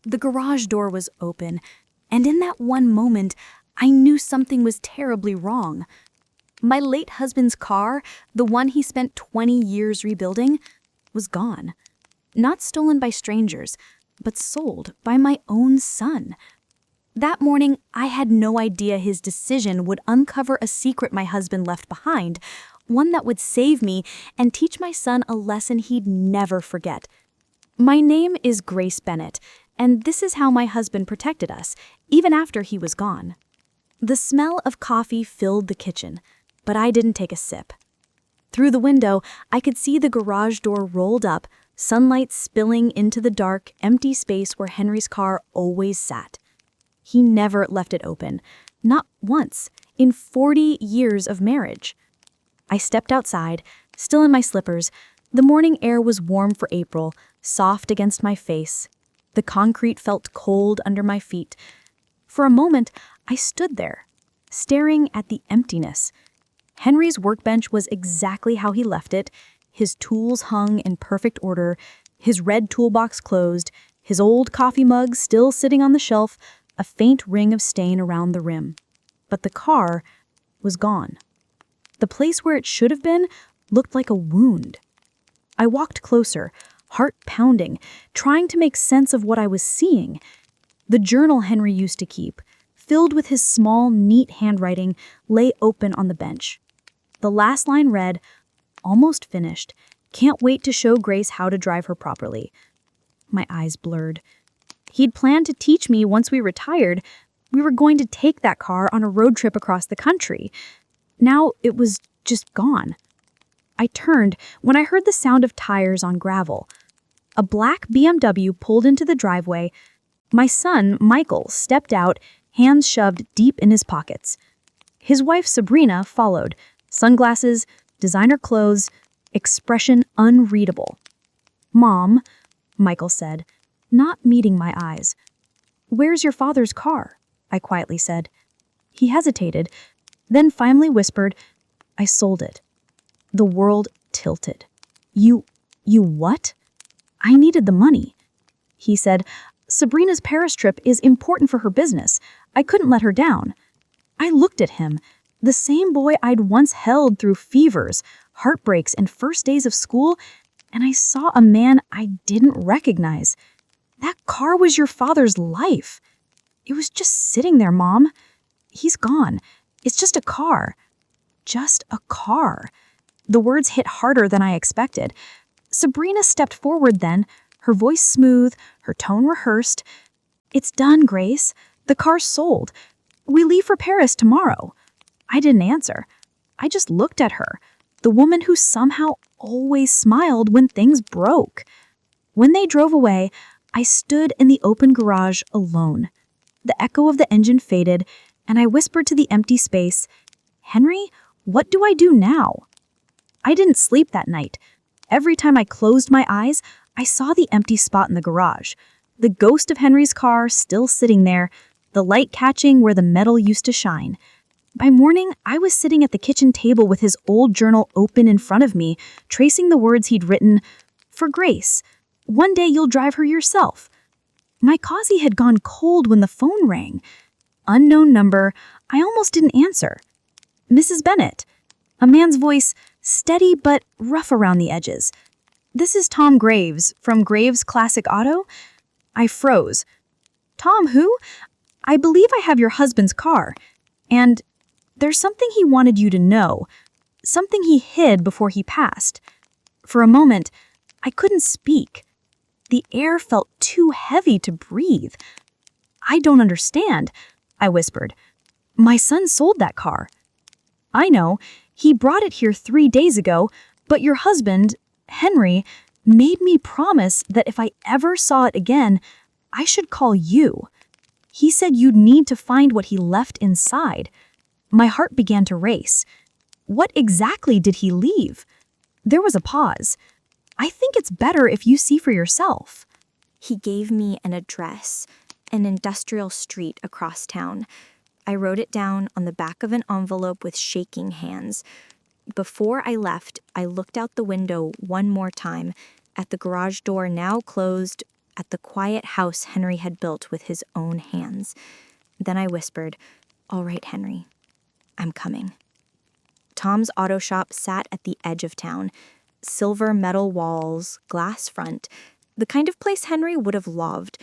The garage door was open, and in that one moment, I knew something was terribly wrong. My late husband's car, the one he spent 20 years rebuilding, was gone. Not stolen by strangers, but sold by my own son. That morning, I had no idea his decision would uncover a secret my husband left behind, one that would save me and teach my son a lesson he'd never forget. My name is Grace Bennett, and this is how my husband protected us, even after he was gone. The smell of coffee filled the kitchen, but I didn't take a sip. Through the window, I could see the garage door rolled up, sunlight spilling into the dark, empty space where Henry's car always sat. He never left it open, not once, in 40 years of marriage. I stepped outside, still in my slippers. The morning air was warm for April, soft against my face. The concrete felt cold under my feet. For a moment, I stood there, staring at the emptiness. Henry's workbench was exactly how he left it, his tools hung in perfect order, his red toolbox closed, his old coffee mug still sitting on the shelf, a faint ring of stain around the rim. But the car was gone. The place where it should have been looked like a wound. I walked closer, heart pounding, trying to make sense of what I was seeing. The journal Henry used to keep, filled with his small, neat handwriting, lay open on the bench. The last line read, "Almost finished. Can't wait to show Grace how to drive her properly." My eyes blurred. He'd planned to teach me once we retired. We were going to take that car on a road trip across the country. Now it was just gone. I turned when I heard the sound of tires on gravel. A black BMW pulled into the driveway. My son, Michael, stepped out, hands shoved deep in his pockets. His wife, Sabrina, followed. Sunglasses, designer clothes, expression unreadable. "Mom," Michael said, not meeting my eyes. "Where's your father's car?" I quietly said. He hesitated, then finally whispered, "I sold it." The world tilted. You what?" "I needed the money." He said, "Sabrina's Paris trip is important for her business. I couldn't let her down." I looked at him, the same boy I'd once held through fevers, heartbreaks, and first days of school, and I saw a man I didn't recognize. "That car was your father's life." "It was just sitting there, Mom." "He's gone. It's just a car." Just a car. The words hit harder than I expected. Sabrina stepped forward then, her voice smooth, her tone rehearsed. "It's done, Grace. The car's sold. We leave for Paris tomorrow." I didn't answer. I just looked at her, the woman who somehow always smiled when things broke. When they drove away, I stood in the open garage alone. The echo of the engine faded, and I whispered to the empty space, "Henry, what do I do now?" I didn't sleep that night. Every time I closed my eyes, I saw the empty spot in the garage, the ghost of Henry's car still sitting there, the light catching where the metal used to shine. By morning, I was sitting at the kitchen table with his old journal open in front of me, tracing the words he'd written, "For Grace. One day you'll drive her yourself." My coffee had gone cold when the phone rang. Unknown number, I almost didn't answer. "Mrs. Bennett." A man's voice, steady but rough around the edges. "This is Tom Graves, from Graves Classic Auto." I froze. "Tom who? I believe I have your husband's car. And there's something he wanted you to know. Something he hid before he passed." For a moment, I couldn't speak. The air felt too heavy to breathe. "I don't understand," I whispered. "My son sold that car." "I know. He brought it here 3 days ago, but your husband, Henry, made me promise that if I ever saw it again, I should call you. He said you'd need to find what he left inside." My heart began to race. What exactly did he leave? There was a pause. "I think it's better if you see for yourself." He gave me an address, an industrial street across town. I wrote it down on the back of an envelope with shaking hands. Before I left, I looked out the window one more time, at the garage door now closed, at the quiet house Henry had built with his own hands. Then I whispered, "All right, Henry, I'm coming." Tom's auto shop sat at the edge of town. Silver metal walls, glass front, the kind of place Henry would have loved.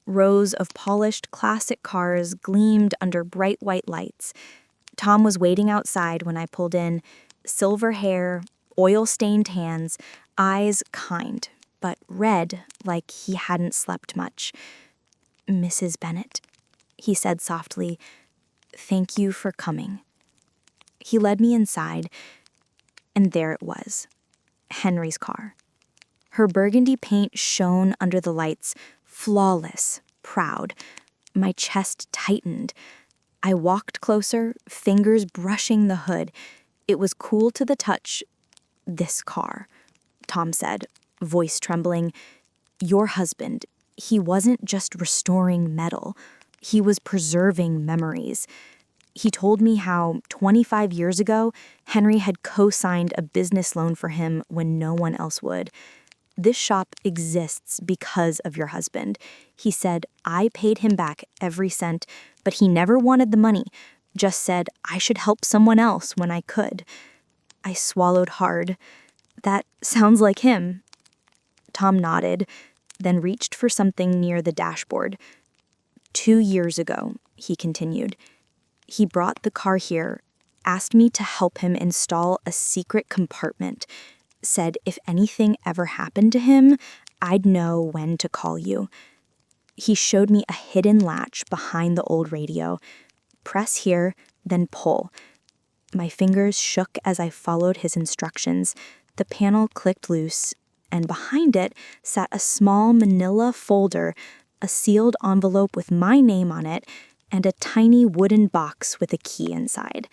Rows of polished classic cars gleamed under bright white lights. Tom was waiting outside when I pulled in. Silver hair, oil-stained hands, eyes kind, but red like he hadn't slept much. "Mrs. Bennet," he said softly, "thank you for coming." He led me inside, and there it was, Henry's car. Her burgundy paint shone under the lights, flawless, proud. My chest tightened. I walked closer, fingers brushing the hood. It was cool to the touch. "This car," Tom said, voice trembling. "Your husband, he wasn't just restoring metal. He was preserving memories." He told me how 25 years ago, Henry had co-signed a business loan for him when no one else would. "This shop exists because of your husband." He said, "I paid him back every cent, but he never wanted the money, just said I should help someone else when I could." I swallowed hard. "That sounds like him." Tom nodded, then reached for something near the dashboard. "2 years ago," he continued, "he brought the car here, asked me to help him install a secret compartment, said if anything ever happened to him, I'd know when to call you." He showed me a hidden latch behind the old radio. "Press here, then pull." My fingers shook as I followed his instructions. The panel clicked loose, and behind it sat a small manila folder, a sealed envelope with my name on it, and a tiny wooden box with a key inside.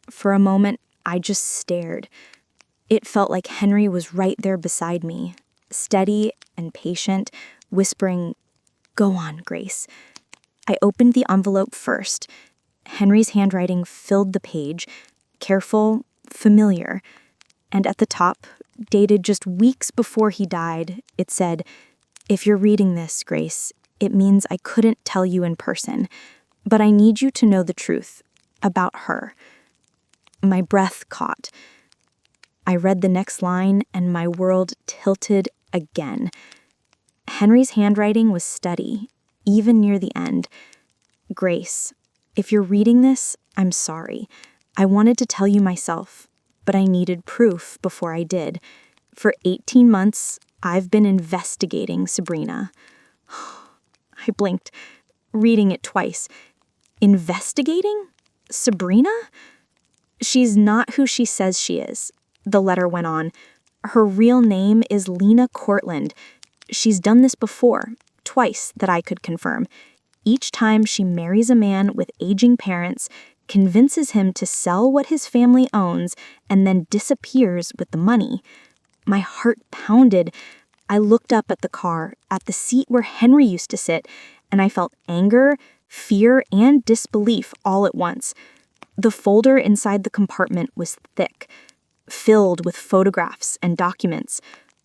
For a moment, I just stared. It felt like Henry was right there beside me, steady and patient, whispering, "Go on, Grace." I opened the envelope first. Henry's handwriting filled the page, careful, familiar. And at the top, dated just weeks before he died, it said, "If you're reading this, Grace, it means I couldn't tell you in person, but I need you to know the truth about her." My breath caught. I read the next line, and my world tilted again. Henry's handwriting was steady, even near the end. "Grace, if you're reading this, I'm sorry. I wanted to tell you myself, but I needed proof before I did. For 18 months, I've been investigating Sabrina." I blinked, reading it twice. "Investigating? Sabrina?" "She's not who she says she is," the letter went on. "Her real name is Lena Cortland. She's done this before, twice that I could confirm. Each time she marries a man with aging parents, convinces him to sell what his family owns, and then disappears with the money." My heart pounded. I looked up at the car, at the seat where Henry used to sit, and I felt anger, fear, and disbelief all at once. The folder inside the compartment was thick, filled with photographs and documents.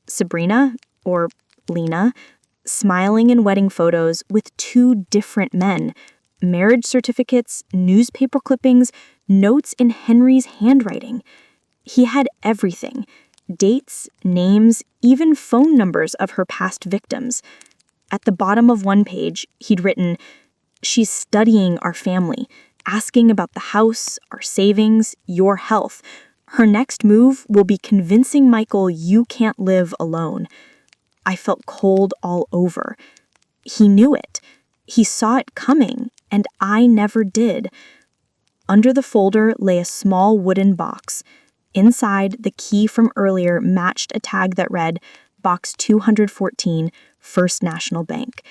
Sabrina, or Lena, smiling in wedding photos with 2 different men, marriage certificates, newspaper clippings, notes in Henry's handwriting. He had everything: dates, names, even phone numbers of her past victims. At the bottom of one page, he'd written, "She's studying our family, asking about the house, our savings, your health. Her next move will be convincing Michael you can't live alone." I felt cold all over. He knew it. He saw it coming, and I never did. Under the folder lay a small wooden box. Inside, the key from earlier matched a tag that read, "Box 214, First National Bank."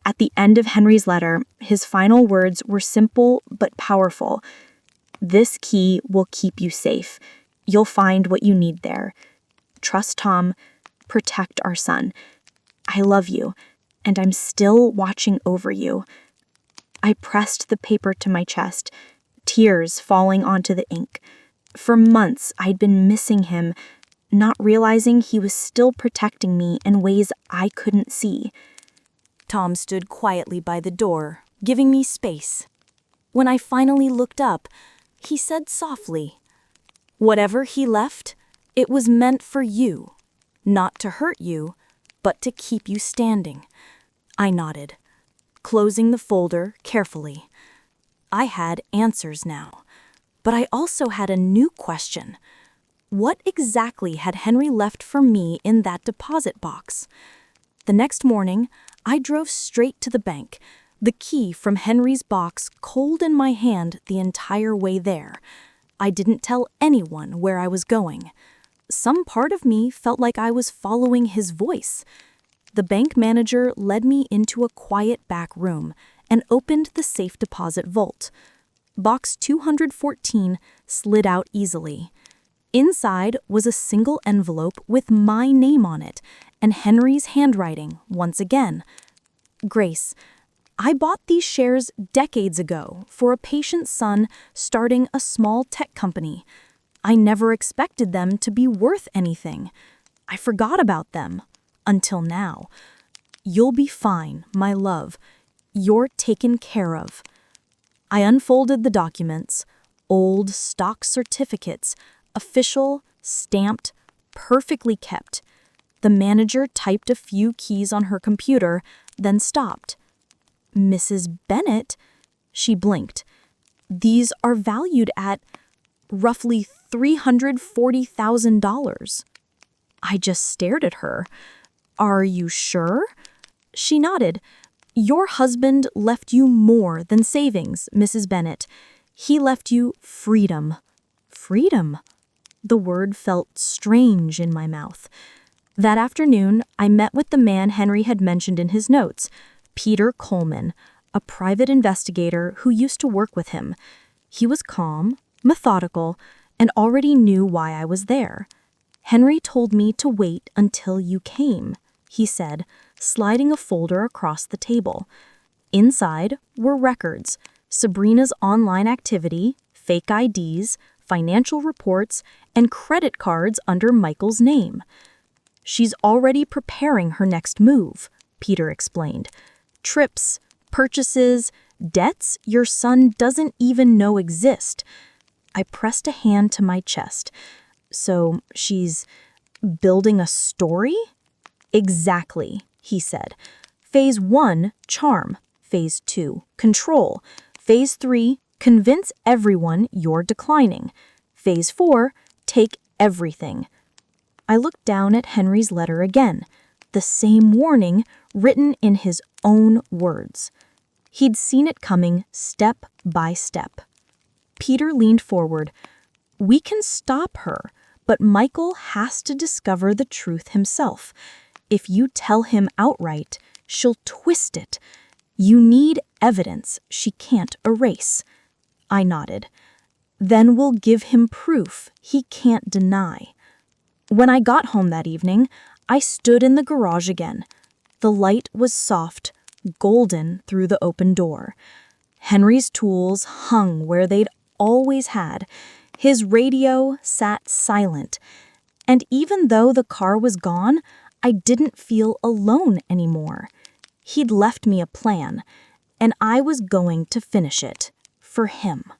At the end of Henry's letter, his final words were simple but powerful. "This key will keep you safe. You'll find what you need there. Trust Tom. Protect our son. I love you, and I'm still watching over you." I pressed the paper to my chest, tears falling onto the ink. For months, I'd been missing him, not realizing he was still protecting me in ways I couldn't see. Tom stood quietly by the door, giving me space. When I finally looked up, he said softly, "Whatever he left, it was meant for you, not to hurt you, but to keep you standing." I nodded, closing the folder carefully. I had answers now, but I also had a new question. What exactly had Henry left for me in that deposit box? The next morning, I drove straight to the bank, the key from Henry's box cold in my hand the entire way there. I didn't tell anyone where I was going. Some part of me felt like I was following his voice. The bank manager led me into a quiet back room and opened the safe deposit vault. Box 214 slid out easily. Inside was a single envelope with my name on it and Henry's handwriting once again. "Grace, I bought these shares decades ago for a patient's son starting a small tech company. I never expected them to be worth anything. I forgot about them. Until now. You'll be fine, my love. You're taken care of." I unfolded the documents, old stock certificates, official, stamped, perfectly kept. The manager typed a few keys on her computer, then stopped. "Mrs. Bennett?" She blinked. "These are valued at roughly $340,000. I just stared at her. "Are you sure?" She nodded. "Your husband left you more than savings, Mrs. Bennett. He left you freedom." Freedom? The word felt strange in my mouth. That afternoon, I met with the man Henry had mentioned in his notes, Peter Coleman, a private investigator who used to work with him. He was calm, methodical, and already knew why I was there. "Henry told me to wait until you came," he said, sliding a folder across the table. Inside were records, Sabrina's online activity, fake IDs, financial reports, and credit cards under Michael's name. "She's already preparing her next move," Peter explained. "Trips, purchases, debts your son doesn't even know exist." I pressed a hand to my chest. "So she's building a story?" "Exactly," he said. "Phase 1, charm. Phase 2, control. Phase 3, convince everyone you're declining. Phase 4, take everything." I looked down at Henry's letter again, the same warning written in his own words. He'd seen it coming step by step. Peter leaned forward. "We can stop her, but Michael has to discover the truth himself. If you tell him outright, she'll twist it. You need evidence she can't erase." I nodded. "Then we'll give him proof he can't deny." When I got home that evening, I stood in the garage again. The light was soft, golden through the open door. Henry's tools hung where they'd always had. His radio sat silent. And even though the car was gone, I didn't feel alone anymore. He'd left me a plan, and I was going to finish it. For him.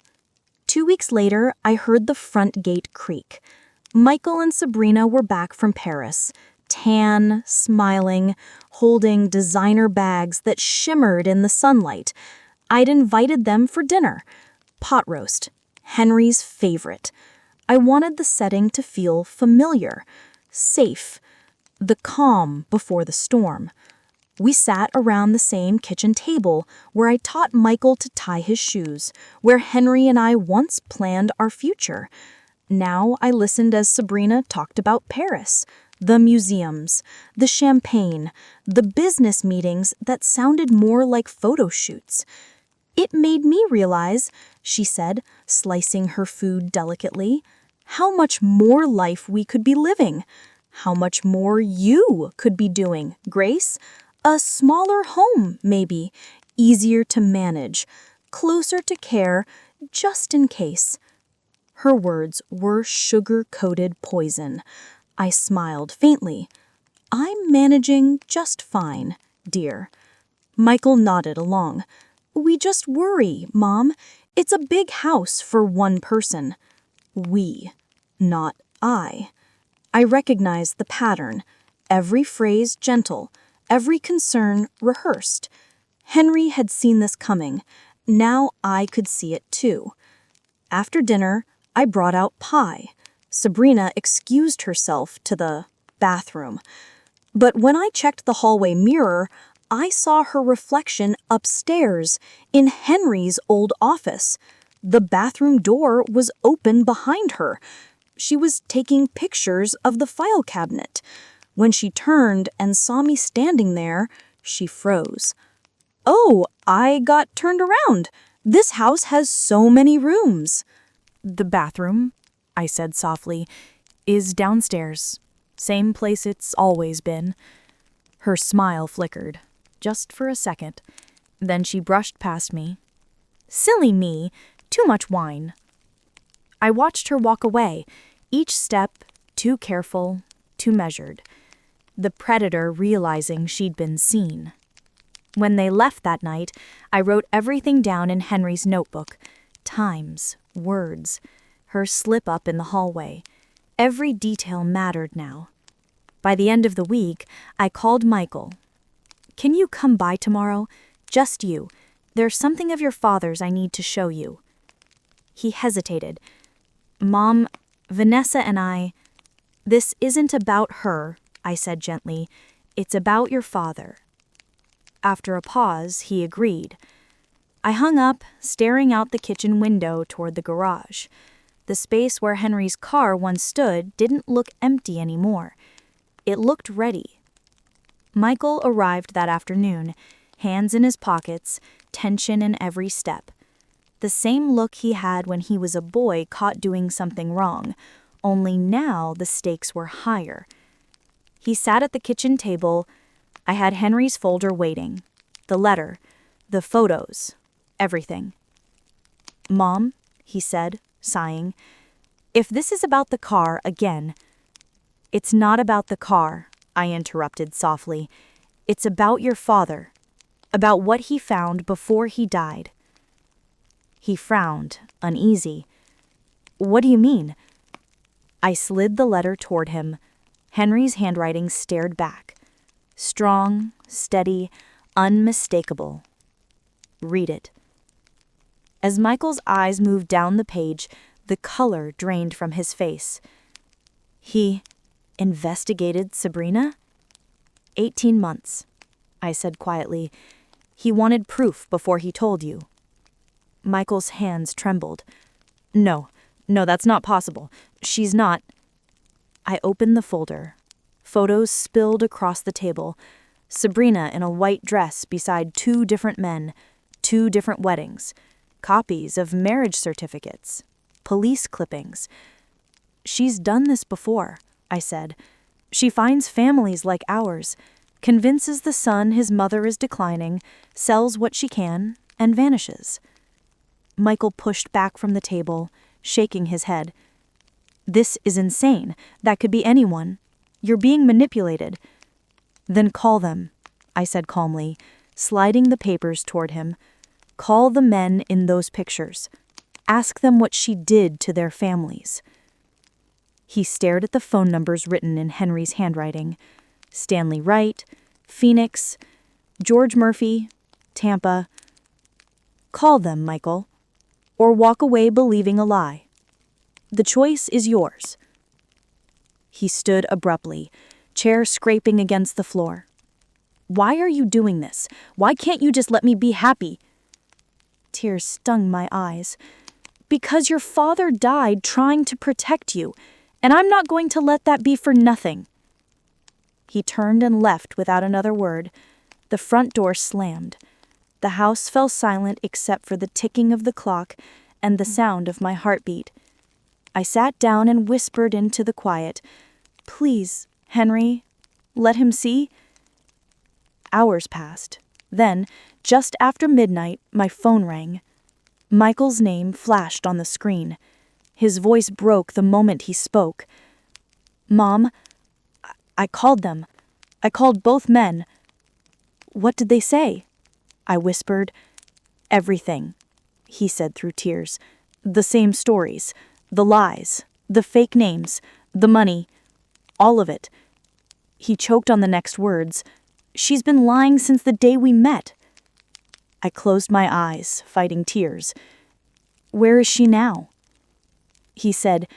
2 weeks later, I heard the front gate creak. Michael and Sabrina were back from Paris, tan, smiling, holding designer bags that shimmered in the sunlight. I'd invited them for dinner. Pot roast, Henry's favorite. I wanted the setting to feel familiar, safe, the calm before the storm. We sat around the same kitchen table where I taught Michael to tie his shoes, where Henry and I once planned our future. Now I listened as Sabrina talked about Paris, the museums, the champagne, the business meetings that sounded more like photo shoots. "It made me realize," she said, slicing her food delicately, "how much more life we could be living. How much more you could be doing, Grace. A smaller home, maybe, easier to manage, closer to care, just in case." Her words were sugar-coated poison. I smiled faintly. I'm managing just fine, dear. Michael nodded along. We just worry, Mom. It's a big house for one person. We, not I. I recognized the pattern. Every phrase gentle, every concern rehearsed. Henry had seen this coming. Now I could see it too. After dinner, I brought out pie. Sabrina excused herself to the bathroom. But when I checked the hallway mirror, I saw her reflection upstairs in Henry's old office. The bathroom door was open behind her. She was taking pictures of the file cabinet. When she turned and saw me standing there, she froze. Oh, I got turned around. This house has so many rooms. The bathroom, I said softly, is downstairs. Same place it's always been. Her smile flickered, just for a second. Then she brushed past me. Silly me, too much wine. I watched her walk away, each step too careful, too measured. The predator realizing she'd been seen. When they left that night, I wrote everything down in Henry's notebook. Times, words, her slip-up in the hallway. Every detail mattered now. By the end of the week, I called Michael. Can you come by tomorrow? Just you. There's something of your father's I need to show you. He hesitated. Mom, Vanessa and I... This isn't about her, I said gently. It's about your father. After a pause, he agreed. I hung up, staring out the kitchen window toward the garage. The space where Henry's car once stood didn't look empty anymore. It looked ready. Michael arrived that afternoon, hands in his pockets, tension in every step. The same look he had when he was a boy caught doing something wrong, only now the stakes were higher. He sat at the kitchen table. I had Henry's folder waiting. The letter, the photos, everything. Mom, he said, sighing, if this is about the car again... It's not about the car, I interrupted softly. It's about your father, about what he found before he died. He frowned, uneasy. What do you mean? I slid the letter toward him. Henry's handwriting stared back. Strong, steady, unmistakable. Read it. As Michael's eyes moved down the page, the color drained from his face. He investigated Sabrina? 18 months, I said quietly. He wanted proof before he told you. Michael's hands trembled. No, that's not possible. She's not... I opened the folder. Photos spilled across the table. Sabrina in a white dress beside 2 different men, 2 different weddings, copies of marriage certificates, police clippings. She's done this before, I said. She finds families like ours, convinces the son his mother is declining, sells what she can, and vanishes. Michael pushed back from the table, shaking his head. This is insane. That could be anyone. You're being manipulated. Then call them, I said calmly, sliding the papers toward him. Call the men in those pictures. Ask them what she did to their families. He stared at the phone numbers written in Henry's handwriting. Stanley Wright, Phoenix, George Murphy, Tampa. Call them, Michael, or walk away believing a lie. The choice is yours. He stood abruptly, chair scraping against the floor. Why are you doing this? Why can't you just let me be happy? Tears stung my eyes. Because your father died trying to protect you, and I'm not going to let that be for nothing. He turned and left without another word. The front door slammed. The house fell silent except for the ticking of the clock and the sound of my heartbeat. I sat down and whispered into the quiet, "Please, Henry, let him see." Hours passed. Then, just after midnight, my phone rang. Michael's name flashed on the screen. His voice broke the moment he spoke. "Mom, I called them. I called both men. What did they say? I whispered. Everything, he said through tears. The same stories, the lies, the fake names, the money, all of it. He choked on the next words. She's been lying since the day we met. I closed my eyes, fighting tears. Where is she now? He said,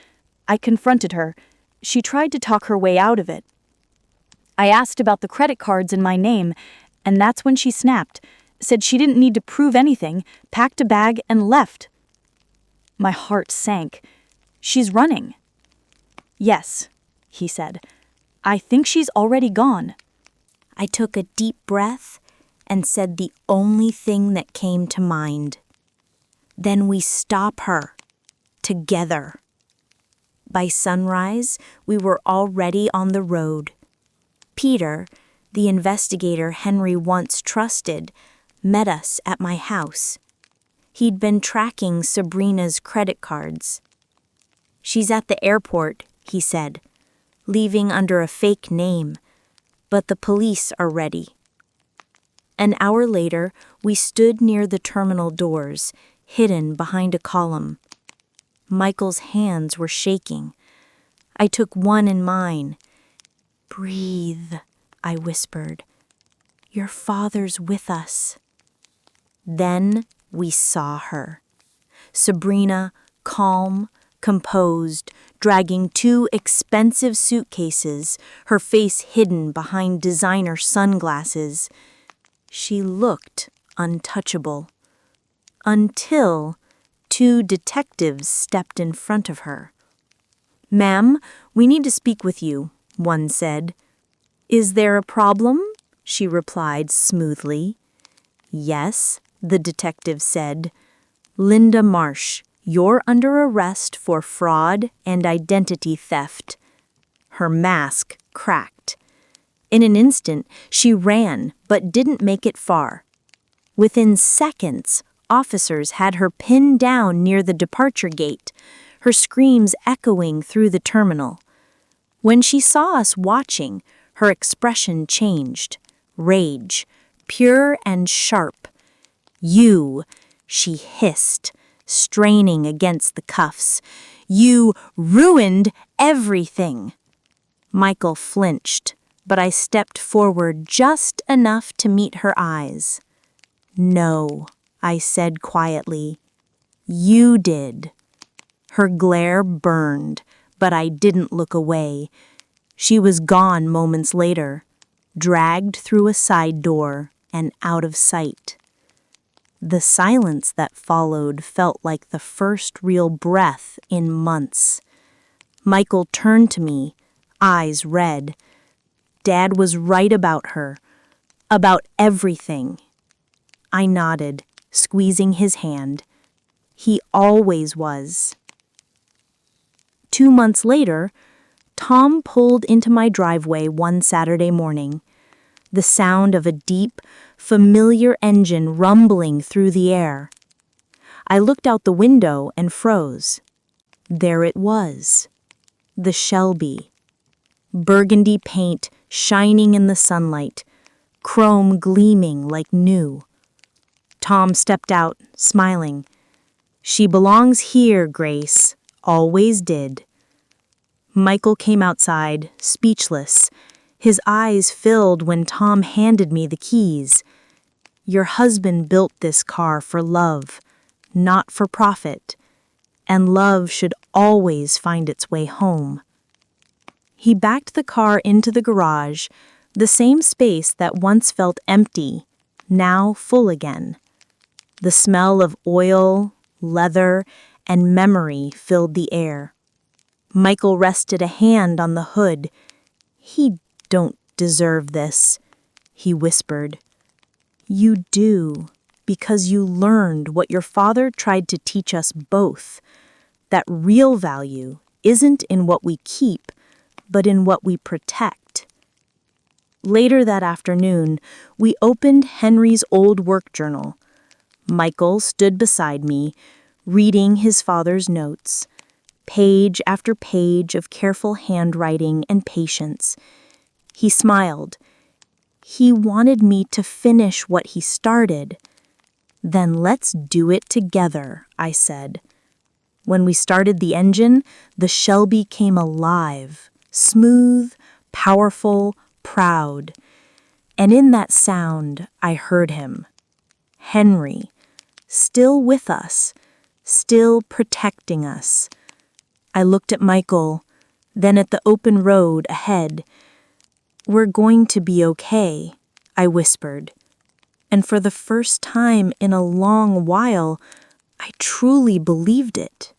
I confronted her. She tried to talk her way out of it. I asked about the credit cards in my name, and that's when she snapped, said she didn't need to prove anything, packed a bag, and left. My heart sank. She's running. Yes, he said. I think she's already gone. I took a deep breath and said the only thing that came to mind. Then we stop her. Together. By sunrise, we were already on the road. Peter, the investigator Henry once trusted, met us at my house. He'd been tracking Sabrina's credit cards. She's at the airport, he said, leaving under a fake name, but the police are ready. An hour later, we stood near the terminal doors, hidden behind a column. Michael's hands were shaking. I took one in mine. Breathe, I whispered. Your father's with us. Then we saw her. Sabrina, calm, composed, dragging 2 expensive suitcases, her face hidden behind designer sunglasses. She looked untouchable. Until 2 detectives stepped in front of her. Ma'am, we need to speak with you, one said. Is there a problem? She replied smoothly. Yes, the detective said. Linda Marsh, you're under arrest for fraud and identity theft. Her mask cracked. In an instant, she ran, but didn't make it far. Within seconds, officers had her pinned down near the departure gate, her screams echoing through the terminal. When she saw us watching, her expression changed. Rage, pure and sharp. You, she hissed, straining against the cuffs. You ruined everything. Michael flinched, but I stepped forward just enough to meet her eyes. No, I said quietly. You did. Her glare burned, but I didn't look away. She was gone moments later, dragged through a side door and out of sight. The silence that followed felt like the first real breath in months. Michael turned to me, eyes red. Dad was right about her, about everything. I nodded, squeezing his hand. He always was. 2 months later, Tom pulled into my driveway one Saturday morning. The sound of a deep, familiar engine rumbling through the air. I looked out the window and froze. There it was. The Shelby. Burgundy paint shining in the sunlight, chrome gleaming like new. Tom stepped out, smiling. She belongs here, Grace. Always did. Michael came outside, speechless. His eyes filled when Tom handed me the keys. Your husband built this car for love, not for profit, and love should always find its way home. He backed the car into the garage, the same space that once felt empty, now full again. The smell of oil, leather, and memory filled the air. Michael rested a hand on the hood. He don't deserve this, he whispered. You do, because you learned what your father tried to teach us both, that real value isn't in what we keep, but in what we protect. Later that afternoon, we opened Henry's old work journal. Michael stood beside me, reading his father's notes, page after page of careful handwriting and patience. He smiled. He wanted me to finish what he started. Then let's do it together, I said. When we started the engine, the Shelby came alive, smooth, powerful, proud. And in that sound, I heard him. Henry, still with us, still protecting us. I looked at Michael, then at the open road ahead. We're going to be okay, I whispered. And for the first time in a long while, I truly believed it.